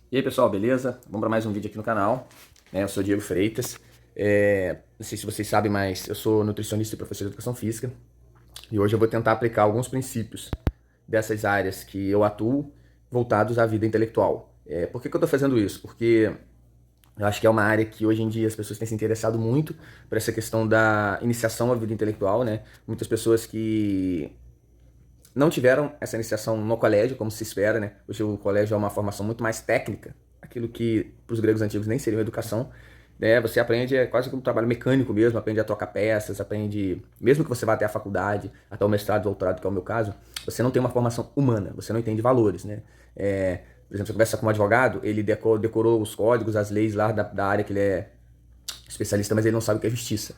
E aí pessoal, beleza? Vamos para mais um vídeo aqui no canal. Eu sou Diego Freitas. Não sei se vocês sabem, mas eu sou nutricionista e professor de educação física. E hoje eu vou tentar aplicar alguns princípios dessas áreas que eu atuo voltados à vida intelectual. Por que eu estou fazendo isso? Porque eu acho que é uma área que hoje em dia as pessoas têm se interessado muito por essa questão da iniciação à vida intelectual, né? Muitas pessoas que não tiveram essa iniciação no colégio, como se espera, né? Hoje o colégio é uma formação muito mais técnica, aquilo que para os gregos antigos nem seria uma educação, né? Você aprende quase como um trabalho mecânico mesmo, aprende a trocar peças, aprende, mesmo que você vá até a faculdade, até o mestrado, doutorado, que é o meu caso, você não tem uma formação humana, você não entende valores, né? Por exemplo, você conversa com um advogado, ele decorou os códigos, as leis lá da área que ele é especialista, mas ele não sabe o que é justiça.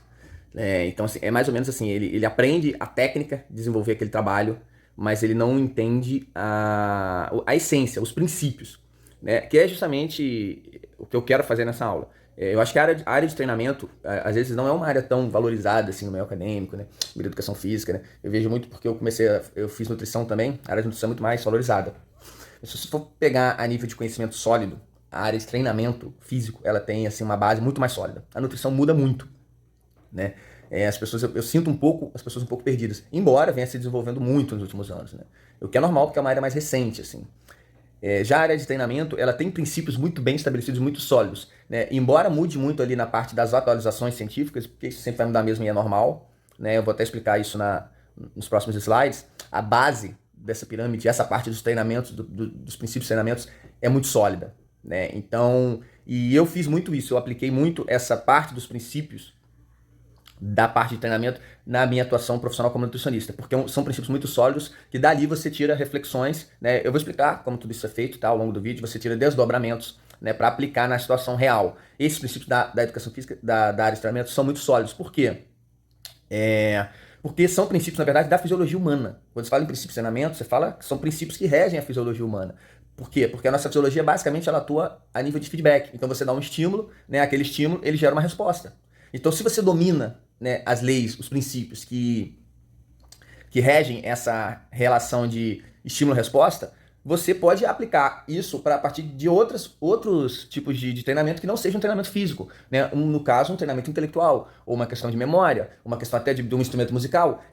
Então, assim, é mais ou menos assim, ele aprende a técnica de desenvolver aquele trabalho, mas ele não entende a essência, os princípios, né? Que é justamente o que eu quero fazer nessa aula. Eu acho que a área de treinamento, às vezes, não é uma área tão valorizada assim no meio acadêmico, né? No meio da educação física, né? Eu vejo muito porque eu fiz nutrição também, a área de nutrição é muito mais valorizada. Se você for pegar a nível de conhecimento sólido, a área de treinamento físico, ela tem assim uma base muito mais sólida. A nutrição muda muito, né? As pessoas, eu sinto um pouco, as pessoas um pouco perdidas, embora venha se desenvolvendo muito nos últimos anos, né? O que é normal porque é uma área mais recente, assim. Já a área de treinamento, ela tem princípios muito bem estabelecidos, muito sólidos, né? Embora mude muito ali na parte das atualizações científicas, porque isso sempre vai mudar mesmo e é normal, né? Eu vou até explicar isso nos próximos slides. A base dessa pirâmide, essa parte dos treinamentos, dos princípios de treinamentos, é muito sólida, né? Então, e eu fiz muito isso, eu apliquei muito essa parte dos princípios da parte de treinamento na minha atuação profissional como nutricionista, porque são princípios muito sólidos que dali você tira reflexões, né? Eu vou explicar como tudo isso é feito, tá? Ao longo do vídeo, você tira desdobramentos, né, para aplicar na situação real. Esses princípios da educação física, da área de treinamento, são muito sólidos. Por quê? Porque são princípios, na verdade, da fisiologia humana. Quando você fala em princípios de treinamento, você fala que são princípios que regem a fisiologia humana. Por quê? Porque a nossa fisiologia, basicamente, ela atua a nível de feedback. Então, você dá um estímulo, né? Aquele estímulo, ele gera uma resposta. Então, se você domina, né, as leis, os princípios que regem essa relação de estímulo-resposta, você pode aplicar isso para a partir de outros tipos de treinamento que não seja um treinamento físico, né? No caso, um treinamento intelectual, ou uma questão de memória, uma questão até de um instrumento musical.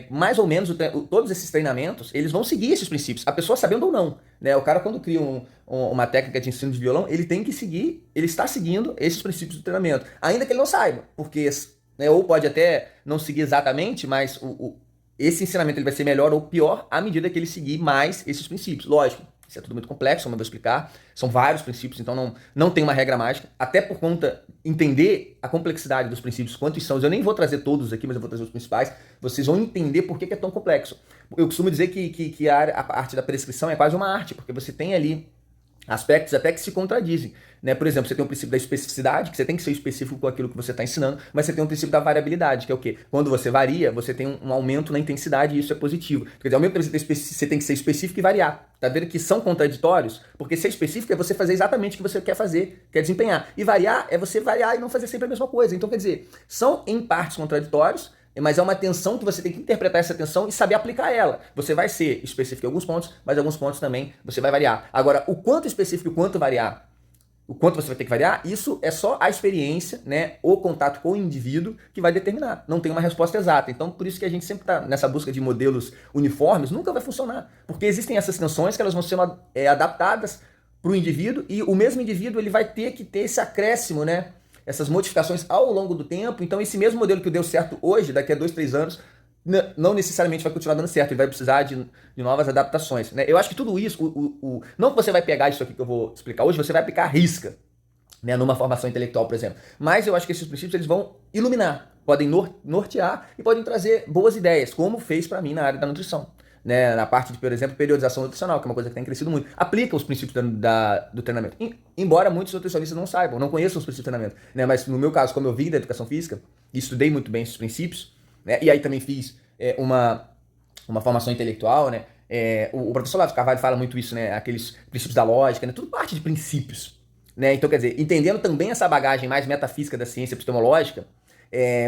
Mais ou menos todos esses treinamentos, eles vão seguir esses princípios, a pessoa sabendo ou não, né? O cara, quando cria uma técnica de ensino de violão, ele tem que seguir, ele está seguindo esses princípios do treinamento, ainda que ele não saiba, porque, né, ou pode até não seguir exatamente, mas esse ensinamento ele vai ser melhor ou pior à medida que ele seguir mais esses princípios. Lógico, isso é tudo muito complexo, como eu vou explicar. São vários princípios, então não tem uma regra mágica. Até por conta, entender a complexidade dos princípios, quantos são. Eu nem vou trazer todos aqui, mas eu vou trazer os principais. Vocês vão entender por que é tão complexo. Eu costumo dizer que a arte da prescrição é quase uma arte, porque você tem ali aspectos até que se contradizem, né? Por exemplo, você tem o princípio da especificidade, que você tem que ser específico com aquilo que você está ensinando, mas você tem o princípio da variabilidade, que é o quê? Quando você varia, você tem um aumento na intensidade e isso é positivo. Quer dizer, ao mesmo tempo você tem que ser específico e variar. Tá vendo que são contraditórios? Porque ser específico é você fazer exatamente o que você quer fazer, quer desempenhar. E variar é você variar e não fazer sempre a mesma coisa. Então, quer dizer, são em partes contraditórios, mas é uma tensão que você tem que interpretar essa tensão e saber aplicar ela. Você vai ser específico em alguns pontos, mas em alguns pontos também você vai variar. Agora, o quanto específico e o quanto variar, o quanto você vai ter que variar, isso é só a experiência, né, o contato com o indivíduo que vai determinar. Não tem uma resposta exata. Então, por isso que a gente sempre está nessa busca de modelos uniformes, nunca vai funcionar. Porque existem essas tensões que elas vão ser adaptadas para o indivíduo e o mesmo indivíduo ele vai ter que ter esse acréscimo, né? Essas modificações ao longo do tempo. Então, esse mesmo modelo que deu certo hoje, daqui a 2, 3 anos, não necessariamente vai continuar dando certo, ele vai precisar de novas adaptações, né? Eu acho que tudo isso, não que você vai pegar isso aqui que eu vou explicar hoje, você vai aplicar a risca, né, numa formação intelectual, por exemplo. Mas eu acho que esses princípios eles vão iluminar, podem nortear e podem trazer boas ideias, como fez para mim na área da nutrição. Né, na parte de, por exemplo, periodização nutricional, que é uma coisa que tem crescido muito. Aplica os princípios do treinamento. Embora muitos nutricionistas não saibam, não conheçam os princípios do treinamento. Né, mas no meu caso, como eu vim da educação física e estudei muito bem esses princípios, né, e aí também fiz uma formação intelectual, né, o professor Lavo Carvalho fala muito isso, né, aqueles princípios da lógica, né, tudo parte de princípios. Né, então, quer dizer, entendendo também essa bagagem mais metafísica da ciência epistemológica,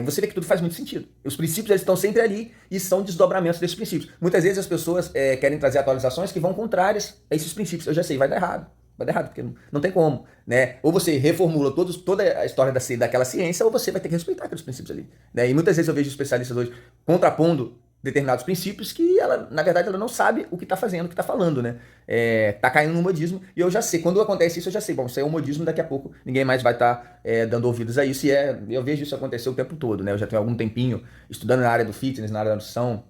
você vê que tudo faz muito sentido. Os princípios eles estão sempre ali e são desdobramentos desses princípios. Muitas vezes as pessoas querem trazer atualizações que vão contrárias a esses princípios. Eu já sei, vai dar errado. Vai dar errado, porque não tem como, né? Ou você reformula toda a história daquela ciência, ou você vai ter que respeitar aqueles princípios ali, né? E muitas vezes eu vejo especialistas hoje contrapondo determinados princípios que ela, na verdade, ela não sabe o que está fazendo, o que está falando, né? Tá caindo no modismo, e eu já sei, quando acontece isso, eu já sei, bom, isso aí é um modismo, daqui a pouco ninguém mais vai estar dando ouvidos a isso, e eu vejo isso acontecer o tempo todo, né? Eu já tenho algum tempinho estudando na área do fitness, na área da nutrição,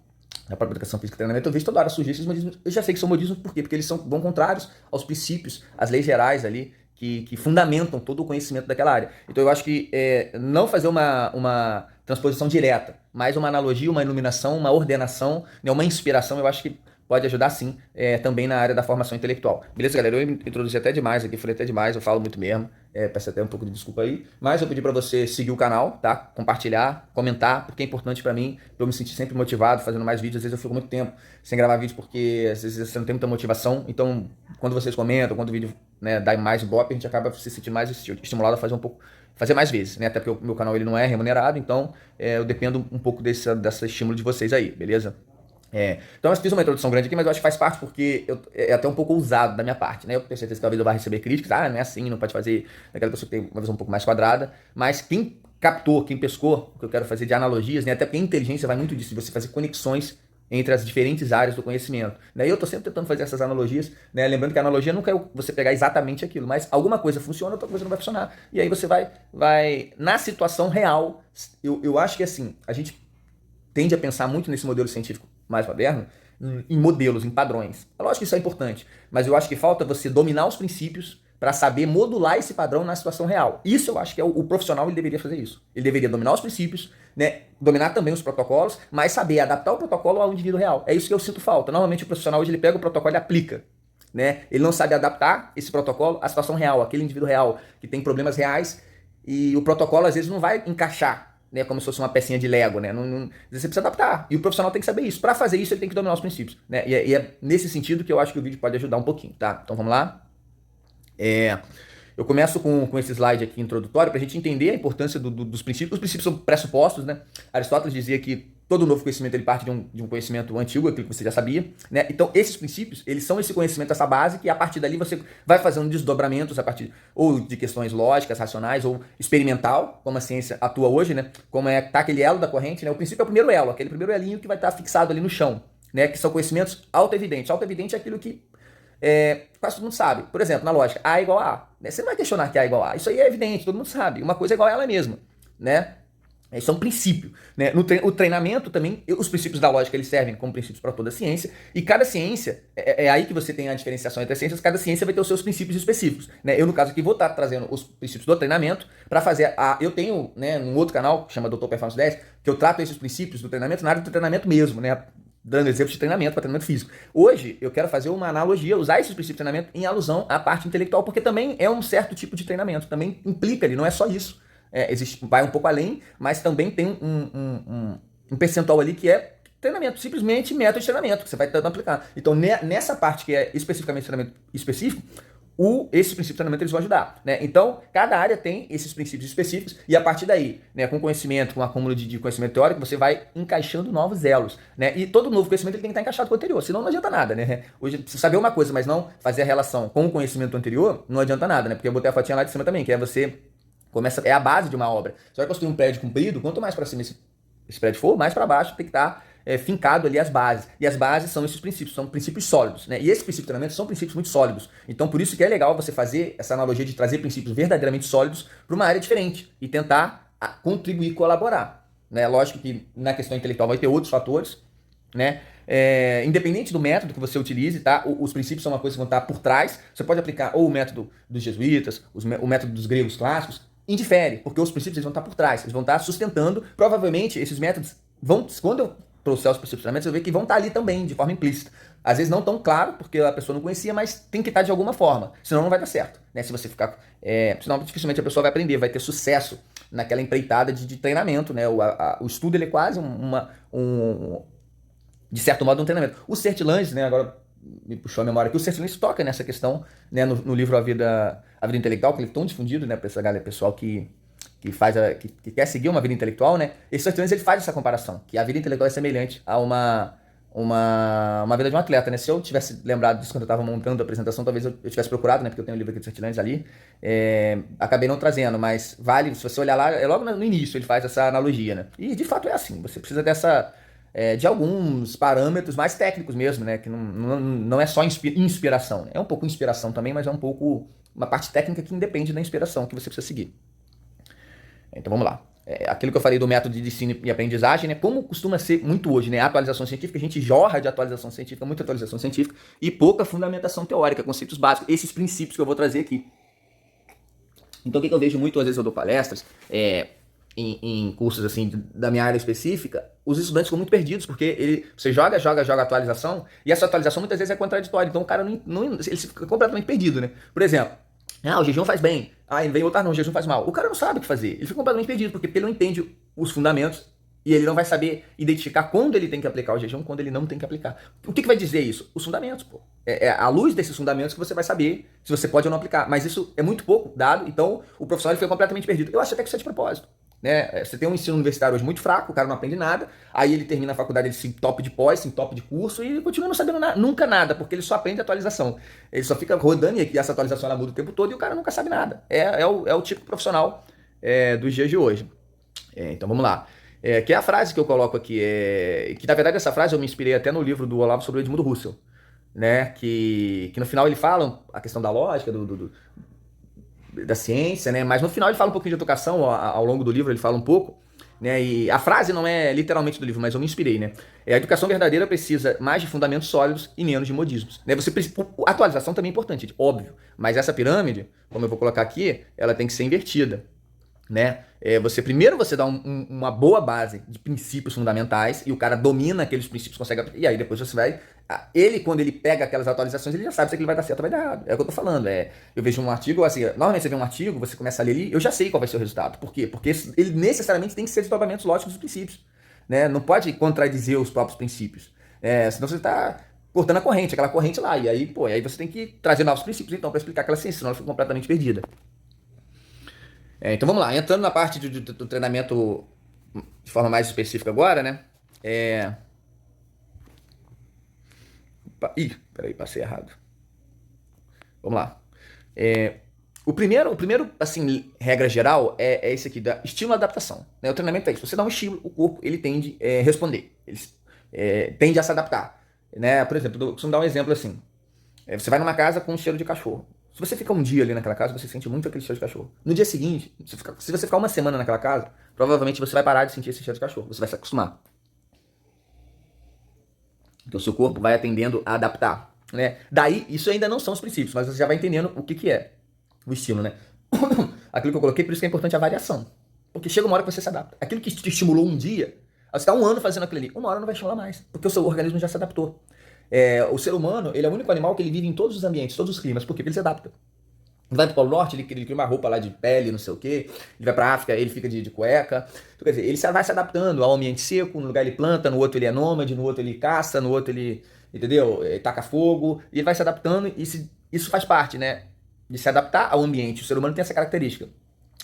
na própria educação física e treinamento, eu vejo toda hora surgir esses modismos. Eu já sei que são modismos, por quê? Porque eles vão contrários aos princípios, às leis gerais ali, que fundamentam todo o conhecimento daquela área. Então eu acho que não fazer uma transposição direta, mas uma analogia, uma iluminação, uma ordenação, né, uma inspiração, eu acho que pode ajudar sim, também na área da formação intelectual. Beleza, galera? Eu introduzi até demais aqui, falei até demais, eu falo muito mesmo, peço até um pouco de desculpa aí, mas eu pedi para você seguir o canal, tá? Compartilhar, comentar, porque é importante para mim, pra eu me sentir sempre motivado, fazendo mais vídeos. Às vezes eu fico muito tempo sem gravar vídeo, porque às vezes você não tem muita motivação, então quando vocês comentam, quando o vídeo, né, dá mais ibope, a gente acaba se sentindo mais estimulado a fazer mais vezes, né? Até porque o meu canal ele não é remunerado, então eu dependo um pouco desse estímulo de vocês aí, beleza? Então eu fiz uma introdução grande aqui, mas eu acho que faz parte porque é até um pouco ousado da minha parte, né? Eu tenho certeza que talvez eu vá receber críticas, não é assim, não pode fazer, daquela pessoa que tem uma visão um pouco mais quadrada, mas quem captou, quem pescou o que eu quero fazer de analogias, né? Até porque a inteligência vai muito disso, de você fazer conexões entre as diferentes áreas do conhecimento, né? E eu tô sempre tentando fazer essas analogias, né? Lembrando que a analogia nunca é você pegar exatamente aquilo, mas alguma coisa funciona, outra coisa não vai funcionar, e aí você vai na situação real. Eu acho que assim, a gente tende a pensar muito nesse modelo científico mais moderno, em modelos, em padrões. É lógico que isso é importante, mas eu acho que falta você dominar os princípios para saber modular esse padrão na situação real. Isso eu acho que o profissional ele deveria fazer isso. Ele deveria dominar os princípios, né, dominar também os protocolos, mas saber adaptar o protocolo ao indivíduo real. É isso que eu sinto falta. Normalmente o profissional hoje ele pega o protocolo e aplica, né? Ele não sabe adaptar esse protocolo à situação real, aquele indivíduo real que tem problemas reais, e o protocolo às vezes não vai encaixar, né, como se fosse uma pecinha de Lego, né? Você precisa adaptar. E o profissional tem que saber isso. Para fazer isso, ele tem que dominar os princípios, né? E é nesse sentido que eu acho que o vídeo pode ajudar um pouquinho, tá? Então vamos lá. Eu começo com esse slide aqui introdutório para a gente entender a importância dos princípios. Os princípios são pressupostos, né? Aristóteles dizia que todo novo conhecimento ele parte de um conhecimento antigo, aquilo que você já sabia, né? Então esses princípios, eles são esse conhecimento, essa base, que a partir dali você vai fazendo desdobramentos a partir ou de questões lógicas, racionais, ou experimental, como a ciência atua hoje, né? Como tá aquele elo da corrente, né? O princípio é o primeiro elo, aquele primeiro elinho que vai estar fixado ali no chão, né? Que são conhecimentos autoevidentes. Autoevidente é aquilo que quase todo mundo sabe. Por exemplo, na lógica, A igual a A, né? Você não vai questionar que A igual a A. Isso aí é evidente, todo mundo sabe. Uma coisa é igual a ela mesma, né? Isso é um princípio, né? O treinamento também, os princípios da lógica, eles servem como princípios para toda a ciência, e cada ciência, é aí que você tem a diferenciação entre as ciências, cada ciência vai ter os seus princípios específicos, né? Eu, no caso aqui, vou estar trazendo os princípios do treinamento para fazer eu tenho, né, num outro canal, que chama Dr. Performance 10, que eu trato esses princípios do treinamento na área do treinamento mesmo, né? Dando exemplos de treinamento para treinamento físico. Hoje, eu quero fazer uma analogia, usar esses princípios de treinamento em alusão à parte intelectual, porque também é um certo tipo de treinamento, também implica ali, não é só isso. Vai um pouco além, mas também tem um percentual ali que é treinamento, simplesmente método de treinamento, que você vai tentando aplicar. Então, nessa parte que é especificamente treinamento específico, esses princípios de treinamento eles vão ajudar, né? Então, cada área tem esses princípios específicos, e a partir daí, né, com conhecimento, com acúmulo de conhecimento teórico, você vai encaixando novos elos, né? E todo novo conhecimento ele tem que estar encaixado com o anterior, senão não adianta nada, né? Hoje, se saber uma coisa, mas não fazer a relação com o conhecimento anterior, não adianta nada, né? Porque eu botei a fotinha lá de cima também, que é você é a base de uma obra. Você vai construir um prédio comprido, quanto mais para cima esse prédio for, mais para baixo tem que estar fincado ali as bases. E as bases são esses princípios, são princípios sólidos, né? E esses princípios de treinamento são princípios muito sólidos. Então, por isso que é legal você fazer essa analogia de trazer princípios verdadeiramente sólidos para uma área diferente e tentar contribuir, colaborar, né? Lógico que na questão intelectual vai ter outros fatores, né? Independente do método que você utilize, tá? Os princípios são uma coisa que vão estar por trás. Você pode aplicar ou o método dos jesuítas, o método dos gregos clássicos, indifere, porque os princípios eles vão estar por trás, eles vão estar sustentando. Provavelmente esses métodos quando eu trouxer os princípios você vai ver que vão estar ali também, de forma implícita. Às vezes não tão claro, porque a pessoa não conhecia, mas tem que estar de alguma forma, senão não vai dar certo, né? Se você ficar, senão dificilmente a pessoa vai aprender, vai ter sucesso naquela empreitada de treinamento, né? O estudo ele é quase de certo modo um treinamento. O Sertilanges, né, agora me puxou a memória aqui, o Sertilanges toca nessa questão, né, no livro A Vida Intelectual, que ele é tão difundido, né, para essa galera, pessoal que quer seguir uma vida intelectual, né? Esse Sertilanges ele faz essa comparação, que a vida intelectual é semelhante a uma vida de um atleta, né? Se eu tivesse lembrado disso quando eu estava montando a apresentação, talvez eu tivesse procurado, né? Porque eu tenho o livro aqui dos Sertilantes ali. Acabei não trazendo, mas vale, se você olhar lá, é logo no início ele faz essa analogia, né? E de fato é assim, você precisa de alguns parâmetros mais técnicos mesmo, né? Que não é só inspiração, né? É um pouco inspiração também, mas é um pouco uma parte técnica que independe da inspiração que você precisa seguir. Então vamos lá. Aquilo que eu falei do método de ensino e aprendizagem, né? Como costuma ser muito hoje, né? A atualização científica, a gente jorra de atualização científica, muita atualização científica e pouca fundamentação teórica, conceitos básicos, esses princípios que eu vou trazer aqui. Então o que eu vejo muito, às vezes eu dou palestras, em cursos assim da minha área específica, os estudantes ficam muito perdidos, porque você joga atualização, e essa atualização muitas vezes é contraditória, então o cara ele fica completamente perdido, né? Por exemplo, o jejum faz bem. Vem outra, não, o jejum faz mal. O cara não sabe o que fazer. Ele fica completamente perdido, porque ele não entende os fundamentos e ele não vai saber identificar quando ele tem que aplicar o jejum, quando ele não tem que aplicar. O que vai dizer isso? Os fundamentos, pô. É à luz desses fundamentos que você vai saber se você pode ou não aplicar. Mas isso é muito pouco dado, então o profissional ele fica completamente perdido. Eu acho até que isso é de propósito. Né? Você tem um ensino universitário hoje muito fraco, o cara não aprende nada, aí ele termina a faculdade, ele se entope de pós, se entope de curso e continua não sabendo nunca nada, porque ele só aprende atualização. Ele só fica rodando e essa atualização ela muda o tempo todo e o cara nunca sabe nada. É o tipo profissional dos dias de hoje. Então vamos lá. Que é a frase que eu coloco aqui, que na verdade essa frase eu me inspirei até no livro do Olavo sobre o Edmundo Husserl, né? Que no final ele fala a questão da lógica, da ciência, né? Mas no final ele fala um pouquinho de educação, ao longo do livro ele fala um pouco, né? E a frase não é literalmente do livro, mas eu me inspirei, né? A educação verdadeira precisa mais de fundamentos sólidos e menos de modismos, né? A atualização também é importante, óbvio, mas essa pirâmide, como eu vou colocar aqui, ela tem que ser invertida, né? Primeiro você dá uma boa base de princípios fundamentais e o cara domina aqueles princípios, consegue, e aí depois você vai, quando ele pega aquelas atualizações, ele já sabe se aquilo vai dar certo ou vai dar errado. É o que eu tô falando, eu vejo um artigo, assim, normalmente você vê um artigo, você começa a ler ali, eu já sei qual vai ser o resultado. Por quê? Porque ele necessariamente tem que ser desdobramentos lógicos dos princípios, né? Não pode contradizer os próprios princípios, senão você tá cortando a corrente, aquela corrente lá, e aí, aí você tem que trazer novos princípios, então, para explicar aquela ciência, senão ela fica completamente perdida. Então vamos lá, entrando na parte do treinamento de forma mais específica agora, né? Peraí, passei errado. Vamos lá. O primeiro, assim, regra geral é esse aqui, da estímulo e adaptação. Né? O treinamento é isso. Você dá um estímulo, o corpo ele tende a responder. Ele tende a se adaptar. Né? Por exemplo, vamos dar um exemplo assim. Você vai numa casa com um cheiro de cachorro. Se você ficar um dia ali naquela casa, você sente muito aquele cheiro de cachorro. No dia seguinte, se você ficar uma semana naquela casa, provavelmente você vai parar de sentir esse cheiro de cachorro. Você vai se acostumar. Então, o seu corpo vai atendendo a adaptar. Né? Daí, isso ainda não são os princípios, mas você já vai entendendo o que é o estímulo. Né? Aquilo que eu coloquei, por isso que é importante a variação. Porque chega uma hora que você se adapta. Aquilo que te estimulou um dia, você está um ano fazendo aquilo ali, uma hora não vai estimular mais, porque o seu organismo já se adaptou. O ser humano, ele é o único animal que ele vive em todos os ambientes, todos os climas. Por quê? Porque ele se adapta. Ele vai pro Polo Norte, ele cria uma roupa lá de pele, não sei o quê. Ele vai pra África, ele fica de cueca. Então, quer dizer, ele vai se adaptando ao ambiente seco, no lugar ele planta, no outro ele é nômade, no outro ele caça, no outro ele, entendeu? Ele taca fogo. E ele vai se adaptando e isso faz parte, né? De se adaptar ao ambiente. O ser humano tem essa característica.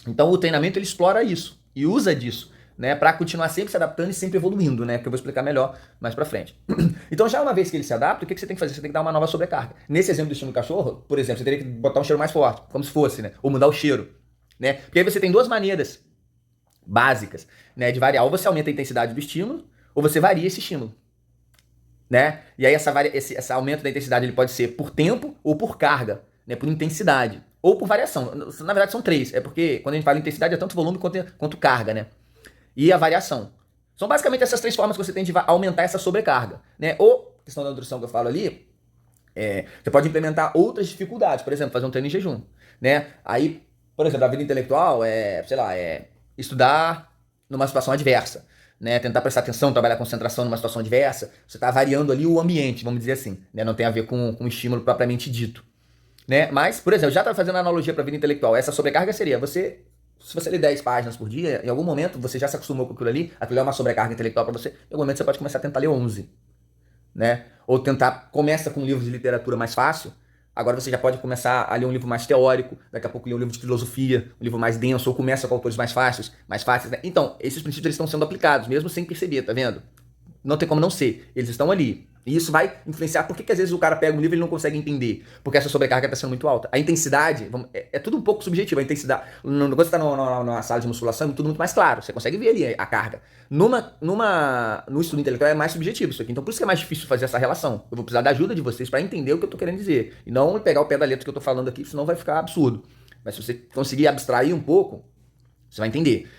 Então o treinamento ele explora isso e usa disso, né, para continuar sempre se adaptando e sempre evoluindo, né, que eu vou explicar melhor mais para frente. Então já uma vez que ele se adapta, o que você tem que fazer? Você tem que dar uma nova sobrecarga. Nesse exemplo do estímulo do cachorro, por exemplo, você teria que botar um cheiro mais forte, como se fosse, né, ou mudar o cheiro, né, porque aí você tem duas maneiras básicas, né, de variar. Ou você aumenta a intensidade do estímulo, ou você varia esse estímulo, né, e aí esse aumento da intensidade ele pode ser por tempo ou por carga, né, por intensidade, ou por variação. Na verdade são três, porque quando a gente fala em intensidade é tanto volume quanto carga, né. E a variação. São basicamente essas três formas que você tem de aumentar essa sobrecarga, né? Ou, questão da nutrição que eu falo ali, você pode implementar outras dificuldades, por exemplo, fazer um treino em jejum, né? Aí, por exemplo, a vida intelectual estudar numa situação adversa, né? Tentar prestar atenção, trabalhar concentração numa situação adversa. Você está variando ali o ambiente, vamos dizer assim, né? Não tem a ver com o estímulo propriamente dito, né? Mas, por exemplo, já está fazendo analogia para a vida intelectual. Essa sobrecarga seria se você lê 10 páginas por dia, em algum momento você já se acostumou com aquilo é uma sobrecarga intelectual para você, em algum momento você pode começar a tentar ler 11, né? Ou começa com um livro de literatura mais fácil, agora você já pode começar a ler um livro mais teórico, daqui a pouco ler um livro de filosofia, um livro mais denso, ou começa com autores mais fáceis, né? Então, esses princípios eles estão sendo aplicados, mesmo sem perceber, tá vendo? Não tem como não ser. Eles estão ali. E isso vai influenciar. Por que às vezes o cara pega um livro e ele não consegue entender? Porque essa sobrecarga está sendo muito alta. A intensidade, é tudo um pouco subjetivo. A intensidade, quando você está numa sala de musculação, é tudo muito mais claro. Você consegue ver ali a carga. No estudo intelectual é mais subjetivo isso aqui. Então por isso que é mais difícil fazer essa relação. Eu vou precisar da ajuda de vocês para entender o que eu estou querendo dizer. E não pegar o pé da letra que eu estou falando aqui, senão vai ficar absurdo. Mas se você conseguir abstrair um pouco, você vai entender.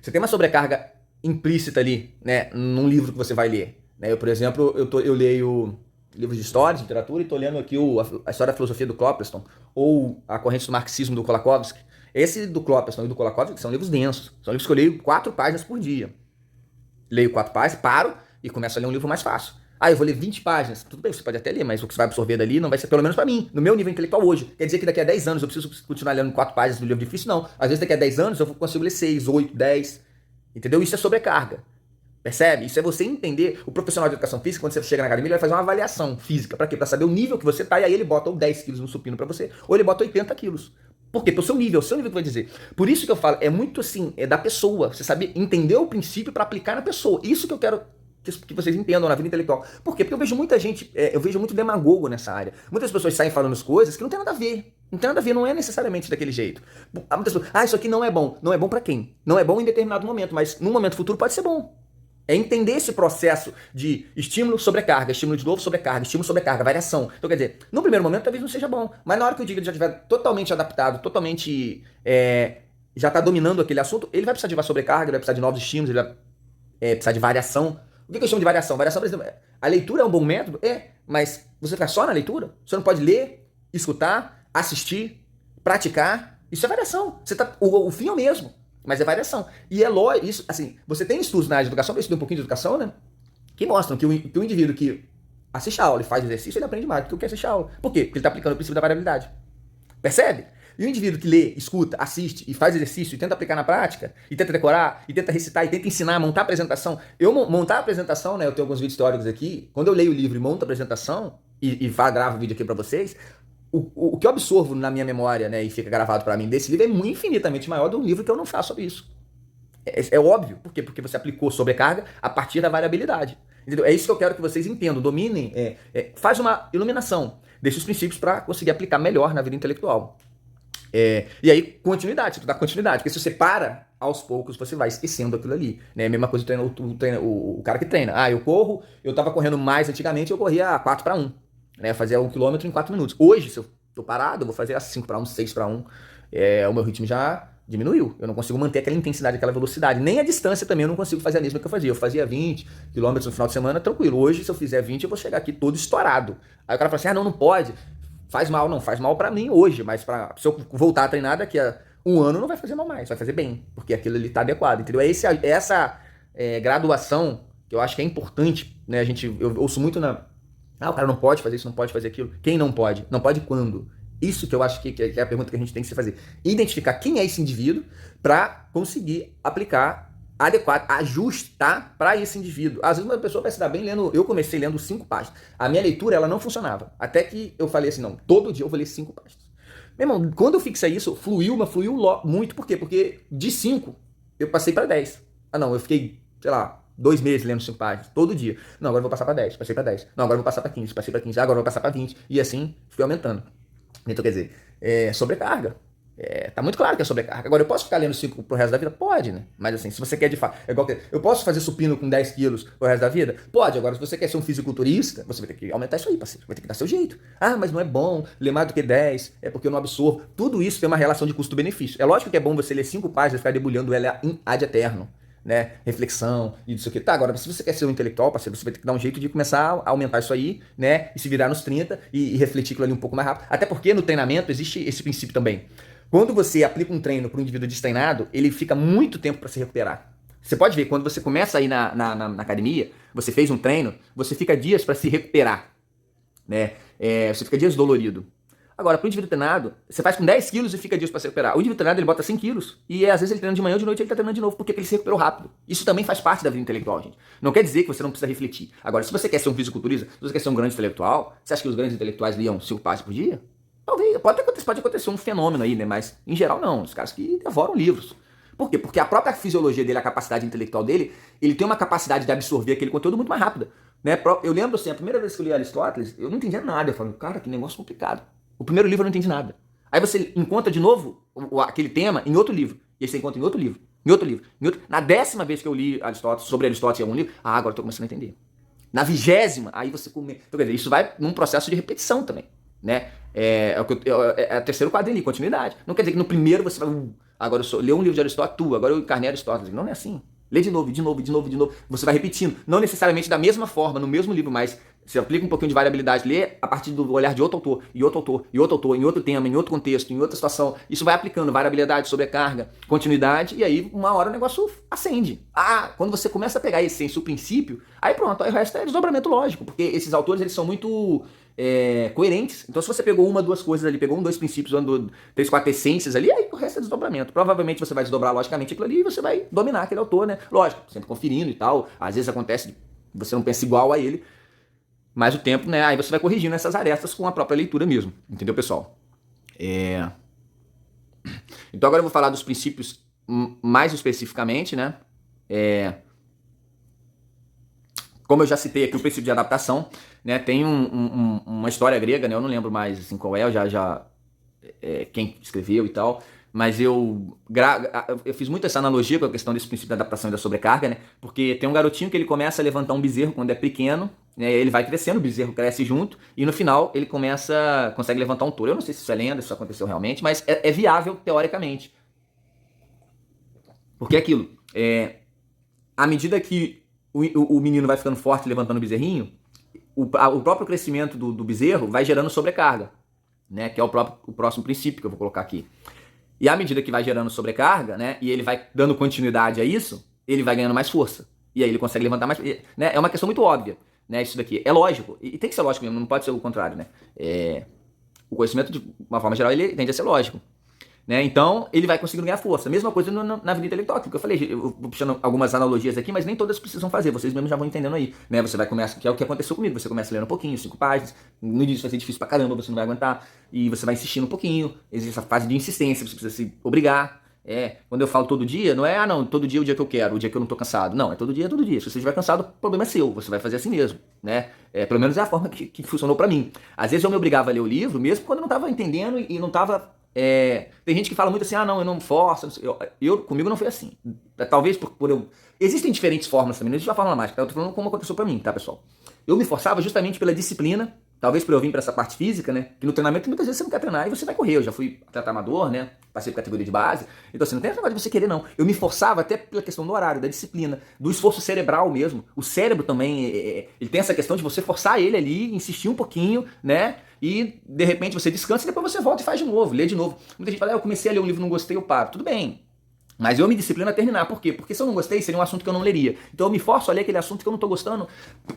Você tem uma sobrecarga implícita ali, né, num livro que você vai ler. Eu, por exemplo, eu leio livros de história, de literatura, e estou lendo aqui a História da Filosofia do Kloppenstein, ou A Corrente do Marxismo do Kolakowski. Esse do Kloppenstein e do Kolakowski são livros densos. São livros que eu leio 4 páginas por dia. Leio 4 páginas, paro e começo a ler um livro mais fácil. Eu vou ler 20 páginas. Tudo bem, você pode até ler, mas o que você vai absorver dali não vai ser, pelo menos para mim, no meu nível intelectual hoje. Quer dizer que daqui a 10 anos eu preciso continuar lendo 4 páginas do livro difícil? Não. Às vezes daqui a 10 anos eu consigo ler 6, 8, 10. Entendeu? Isso é sobrecarga. Percebe? Isso é você entender. O profissional de educação física, quando você chega na academia, ele vai fazer uma avaliação física. Pra quê? Pra saber o nível que você tá, e aí ele bota ou 10 quilos no supino pra você, ou ele bota 80 quilos. Por quê? Pelo seu nível, que vai dizer. Por isso que eu falo, é muito assim, é da pessoa. Você saber entender o princípio pra aplicar na pessoa. Isso que eu quero que vocês entendam na vida intelectual. Por quê? Porque eu vejo muita gente, eu vejo muito demagogo nessa área. Muitas pessoas saem falando as coisas que não tem nada a ver. Não tem nada a ver, não é necessariamente daquele jeito. Muitas pessoas, isso aqui não é bom. Não é bom pra quem? Não é bom em determinado momento, mas num momento futuro pode ser bom. É entender esse processo de estímulo, sobrecarga, estímulo de novo, sobrecarga, estímulo, sobrecarga, variação. Então, quer dizer, no primeiro momento talvez não seja bom, mas na hora que o Diggle já estiver totalmente adaptado, totalmente já está dominando aquele assunto, ele vai precisar de sobrecarga, ele vai precisar de novos estímulos, ele vai precisar de variação. O que eu chamo de variação? Variação, por exemplo, a leitura é um bom método? Mas você fica só na leitura? Você não pode ler, escutar, assistir, praticar. Isso é variação. O fim é o mesmo. Mas é variação. E é lógico, isso, assim, você tem estudos na área de educação, eu estudei um pouquinho de educação, né? Que mostram que o indivíduo que assiste a aula e faz exercício, ele aprende mais do que o que assiste a aula. Por quê? Porque ele está aplicando o princípio da variabilidade. Percebe? E o indivíduo que lê, escuta, assiste e faz exercício e tenta aplicar na prática, e tenta decorar, e tenta recitar, e tenta ensinar, montar apresentação. Montar a apresentação, né? Eu tenho alguns vídeos teóricos aqui. Quando eu leio o livro e monto a apresentação, gravo o vídeo aqui para vocês, o que eu absorvo na minha memória, né, e fica gravado para mim desse livro é infinitamente maior do livro que eu não faço sobre isso. É óbvio. Por quê? Porque você aplicou sobrecarga a partir da variabilidade. Entendeu? É isso que eu quero que vocês entendam, dominem, faz uma iluminação desses princípios para conseguir aplicar melhor na vida intelectual. E aí, continuidade, você dá continuidade, porque se você para, aos poucos você vai esquecendo aquilo ali. Né? A mesma coisa o cara que treina. Eu tava correndo mais antigamente, eu corria 4:1. Né, fazer 1 quilômetro em 4 minutos. Hoje, se eu tô parado, eu vou fazer 5:1, 6:1. O meu ritmo já diminuiu. Eu não consigo manter aquela intensidade, aquela velocidade. Nem a distância também eu não consigo fazer a mesma que eu fazia. Eu fazia 20 quilômetros no final de semana, tranquilo. Hoje, se eu fizer 20, eu vou chegar aqui todo estourado. Aí o cara fala assim, não pode. Faz mal. Não, faz mal pra mim hoje, mas se eu voltar a treinar daqui a 1 ano, não vai fazer mal mais. Vai fazer bem, porque aquilo ali tá adequado, entendeu? Essa graduação que eu acho que é importante, né? Eu ouço muito o cara não pode fazer isso, não pode fazer aquilo. Quem não pode? Não pode quando? Isso que eu acho que é a pergunta que a gente tem que se fazer. Identificar quem é esse indivíduo para conseguir aplicar adequado, ajustar para esse indivíduo. Às vezes uma pessoa vai se dar bem lendo. Eu comecei lendo 5 páginas. A minha leitura ela não funcionava. Até que eu falei assim, não, todo dia eu vou ler 5 páginas. Meu irmão, quando eu fixei isso, fluiu muito. Por quê? Porque de 5 eu passei para 10. Eu fiquei, sei lá, 2 meses lendo 5 páginas, todo dia. Não, agora eu vou passar para 10, passei para 10. Não, agora eu vou passar para 15, passei para 15. Agora eu vou passar para 20. E assim, fui aumentando. Então, quer dizer, sobrecarga. Tá muito claro que é sobrecarga. Agora, eu posso ficar lendo 5 pro resto da vida? Pode, né? Mas assim, se você quer de fato... eu posso fazer supino com 10 quilos pro resto da vida? Pode. Agora, se você quer ser um fisiculturista, você vai ter que aumentar isso aí, parceiro. Vai ter que dar seu jeito. Mas não é bom ler mais do que 10, é porque eu não absorvo. Tudo isso tem uma relação de custo-benefício. É lógico que é bom você ler 5 páginas e ficar debulhando ela in ad eterno. Né, reflexão e isso aqui. Agora, se você quer ser um intelectual, parceiro, você vai ter que dar um jeito de começar a aumentar isso aí, né, e se virar nos 30 e refletir aquilo ali um pouco mais rápido. Até porque no treinamento existe esse princípio também. Quando você aplica um treino para um indivíduo destreinado, ele fica muito tempo para se recuperar. Você pode ver, quando você começa a ir na academia, você fez um treino, você fica dias para se recuperar, né, você fica dias dolorido. Agora, para o indivíduo treinado, você faz com 10 quilos e fica dias para se recuperar. O indivíduo treinado, ele bota 100 quilos e às vezes ele treina de manhã ou de noite ele está treinando de novo, porque ele se recuperou rápido. Isso também faz parte da vida intelectual, gente. Não quer dizer que você não precisa refletir. Agora, se você quer ser um fisiculturista, se você quer ser um grande intelectual, você acha que os grandes intelectuais liam 5 páginas por dia? Talvez, pode acontecer um fenômeno aí, né? Mas, em geral, não. Os caras que devoram livros. Por quê? Porque a própria fisiologia dele, a capacidade intelectual dele, ele tem uma capacidade de absorver aquele conteúdo muito mais rápida. Né? Eu lembro assim, a primeira vez que eu li Aristóteles, eu não entendia nada. Eu falei, cara, que negócio complicado. O primeiro livro eu não entendi nada. Aí você encontra de novo aquele tema em outro livro. E aí você encontra em outro livro, em outro livro, em outro... Na 10ª vez que eu li Aristóteles, sobre Aristóteles em algum livro, agora eu tô começando a entender. Na 20ª, aí você começa... Então, quer dizer, isso vai num processo de repetição também, né? É o terceiro quadrinho, continuidade. Não quer dizer que no primeiro você vai... agora eu lê um livro de Aristóteles, agora eu encarnei Aristóteles. Não é assim. Lê de novo, de novo, de novo, de novo. Você vai repetindo. Não necessariamente da mesma forma, no mesmo livro, mas você aplica um pouquinho de variabilidade, lê a partir do olhar de outro autor, e outro autor, e outro autor, em outro tema, em outro contexto, em outra situação. Isso vai aplicando variabilidade, sobrecarga, continuidade, e aí uma hora o negócio acende. Quando você começa a pegar a essência, o princípio, aí pronto, aí o resto é desdobramento lógico, porque esses autores eles são muito coerentes. Então se você pegou uma, duas coisas ali, pegou dois princípios, três, quatro essências ali, aí o resto é desdobramento. Provavelmente você vai desdobrar logicamente aquilo ali e você vai dominar aquele autor, né? Lógico, sempre conferindo e tal. Às vezes acontece, você não pensa igual a ele, mas o tempo, né? Aí você vai corrigindo essas arestas com a própria leitura mesmo. Entendeu, pessoal? Então agora eu vou falar dos princípios mais especificamente, né? Como eu já citei aqui o princípio de adaptação, né? Tem uma história grega, né? Eu não lembro mais assim, qual é, quem escreveu e tal. Mas eu fiz muito essa analogia com a questão desse princípio da adaptação e da sobrecarga, né? Porque tem um garotinho que ele começa a levantar um bezerro quando é pequeno, né? Ele vai crescendo, o bezerro cresce junto, e no final ele consegue levantar um touro. Eu não sei se isso é lenda, se isso aconteceu realmente, mas é viável teoricamente. Porque é aquilo, à medida que o menino vai ficando forte levantando o bezerrinho, o próprio crescimento do bezerro vai gerando sobrecarga, né? Que é o próximo princípio que eu vou colocar aqui. E à medida que vai gerando sobrecarga, né, e ele vai dando continuidade a isso, ele vai ganhando mais força. E aí ele consegue levantar mais... Né, é uma questão muito óbvia, né, isso daqui. É lógico, e tem que ser lógico mesmo, não pode ser o contrário, né. O conhecimento, de uma forma geral, ele tende a ser lógico. Né, então, ele vai conseguindo ganhar força. Mesma coisa na vida intelectual, que eu falei, eu vou puxando algumas analogias aqui, mas nem todas precisam fazer, vocês mesmos já vão entendendo aí. Né, você vai começar, que é o que aconteceu comigo, você começa lendo um pouquinho, 5 páginas, no início vai ser difícil pra caramba, você não vai aguentar, e você vai insistindo um pouquinho, existe essa fase de insistência, você precisa se obrigar. Quando eu falo todo dia, não é, não, todo dia é o dia que eu quero, o dia que eu não tô cansado. Não, é todo dia, todo dia. Se você estiver cansado, o problema é seu, você vai fazer assim mesmo, né? Pelo menos é a forma que funcionou pra mim. Às vezes eu me obrigava a ler o livro, mesmo quando eu não tava entendendo e não tava... tem gente que fala muito assim, não, eu não forço, comigo não foi assim. Talvez por eu... Existem diferentes formas também, não existe uma fórmula mágica, eu tô falando como aconteceu pra mim, tá, pessoal? Eu me forçava justamente pela disciplina, talvez por eu vir pra essa parte física, né? Que no treinamento muitas vezes você não quer treinar e você vai correr. Eu já fui atleta amador, né? Passei por categoria de base. Então assim, não tem essa negócio de você querer, não. Eu me forçava até pela questão do horário, da disciplina, do esforço cerebral mesmo. O cérebro também, ele tem essa questão de você forçar ele ali, insistir um pouquinho, né? E de repente você descansa e depois você volta e faz de novo, lê de novo. Muita gente fala, eu comecei a ler um livro, não gostei, eu paro. Tudo bem. Mas eu me disciplino a terminar. Por quê? Porque se eu não gostei, seria um assunto que eu não leria. Então eu me forço a ler aquele assunto que eu não tô gostando.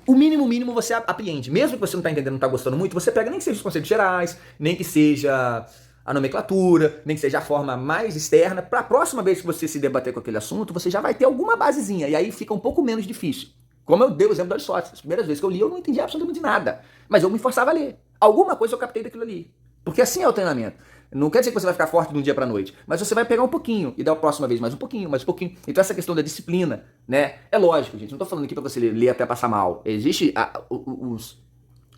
O mínimo você apreende. Mesmo que você não tá entendendo, não tá gostando muito, você pega nem que seja os conceitos gerais, nem que seja a nomenclatura, nem que seja a forma mais externa. Para a próxima vez que você se debater com aquele assunto, você já vai ter alguma basezinha. E aí fica um pouco menos difícil. Como eu dei o exemplo do Aristóteles. As primeiras vezes que eu li, eu não entendi absolutamente nada. Mas eu me forçava a ler. Alguma coisa eu captei daquilo ali. Porque assim é o treinamento. Não quer dizer que você vai ficar forte de um dia pra noite, mas você vai pegar um pouquinho e dar a próxima vez mais um pouquinho, mais um pouquinho. Então essa questão da disciplina, né? É lógico, gente. Não tô falando aqui pra você ler até passar mal. Existe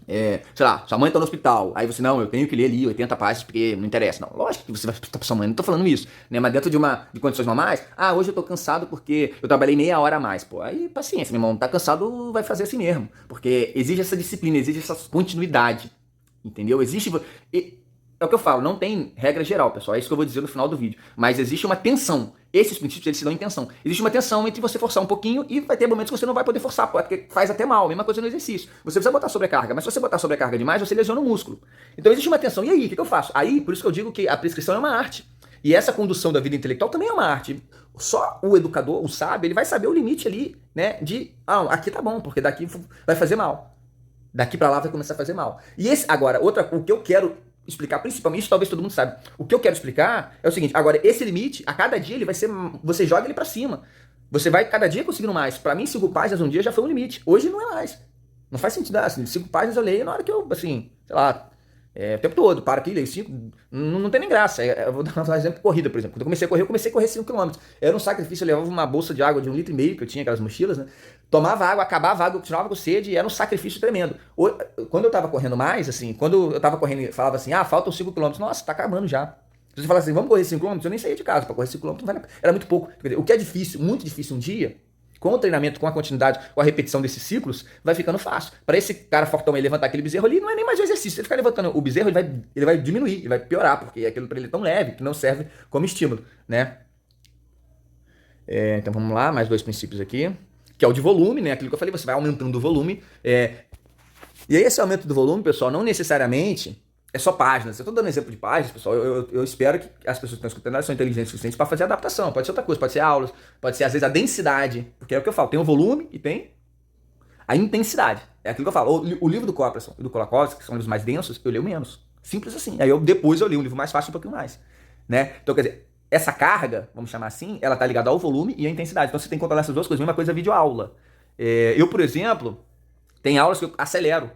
sei lá, sua mãe tá no hospital, aí você, não, eu tenho que ler ali 80 páginas porque não interessa. Não, lógico que você vai estar pra sua mãe, não tô falando isso, né? Mas dentro de condições normais, hoje eu tô cansado porque eu trabalhei meia hora a mais. Pô, aí paciência, meu irmão, tá cansado, vai fazer assim mesmo. Porque exige essa disciplina, exige essa continuidade, entendeu? Existe... É o que eu falo, não tem regra geral, pessoal, é isso que eu vou dizer no final do vídeo. Mas existe uma tensão, esses princípios eles se dão em tensão. Existe uma tensão entre você forçar um pouquinho e vai ter momentos que você não vai poder forçar, porque faz até mal, mesma coisa no exercício. Você precisa botar sobrecarga, mas se você botar sobrecarga demais, você lesiona o músculo. Então existe uma tensão, e aí, o que eu faço? Aí, por isso que eu digo que a prescrição é uma arte. E essa condução da vida intelectual também é uma arte. Só o educador, o sábio, ele vai saber o limite ali, né, de, aqui tá bom, porque daqui vai fazer mal. Daqui pra lá vai começar a fazer mal. E agora, o que eu quero explicar, principalmente, isso talvez todo mundo saiba. O que eu quero explicar é o seguinte, agora, esse limite, a cada dia ele vai ser, você joga ele pra cima. Você vai cada dia conseguindo mais. Pra mim, 5 páginas um dia já foi um limite. Hoje não é mais. Não faz sentido, assim, 5 páginas eu leio na hora que eu, assim, sei lá, O tempo todo, para aqui, leio 5, não tem nem graça. Eu vou dar um exemplo de corrida, por exemplo. Quando eu comecei a correr 5 km. Era um sacrifício, eu levava uma bolsa de água de 1,5 litro, que eu tinha aquelas mochilas, né? Tomava água, acabava a água, continuava com sede, e era um sacrifício tremendo. Quando eu tava correndo mais, assim, quando eu tava correndo e falava assim, faltam 5 km, nossa, tá acabando já. Se você falasse assim, vamos correr 5 km, eu nem saía de casa pra correr 5 km, era muito pouco. Quer dizer, o que é difícil, muito difícil um dia, com o treinamento, com a continuidade, com a repetição desses ciclos, vai ficando fácil. Para esse cara fortão aí levantar aquele bezerro ali, não é nem mais um exercício. Se ele ficar levantando o bezerro, ele vai diminuir, ele vai piorar, porque aquilo para ele é tão leve que não serve como estímulo, né? Então vamos lá, mais 2 princípios aqui, que é o de volume, né? Aquilo que eu falei, você vai aumentando o volume. E aí esse aumento do volume, pessoal, não necessariamente é só páginas. Eu estou dando exemplo de páginas, pessoal. Eu espero que as pessoas que estão escutando elas são inteligentes o suficiente para fazer adaptação. Pode ser outra coisa, pode ser aulas, pode ser às vezes a densidade, porque é o que eu falo, tem o volume e tem a intensidade. É aquilo que eu falo. O livro do Koplerson e do Kolakowski, que são livros mais densos, eu leio menos. Simples assim. Aí depois eu leio um livro mais fácil um pouquinho mais, né? Então, quer dizer, essa carga, vamos chamar assim, ela tá ligada ao volume e à intensidade. Então você tem que controlar essas duas coisas. Mesma coisa, videoaula. Eu, por exemplo, tem aulas que eu acelero.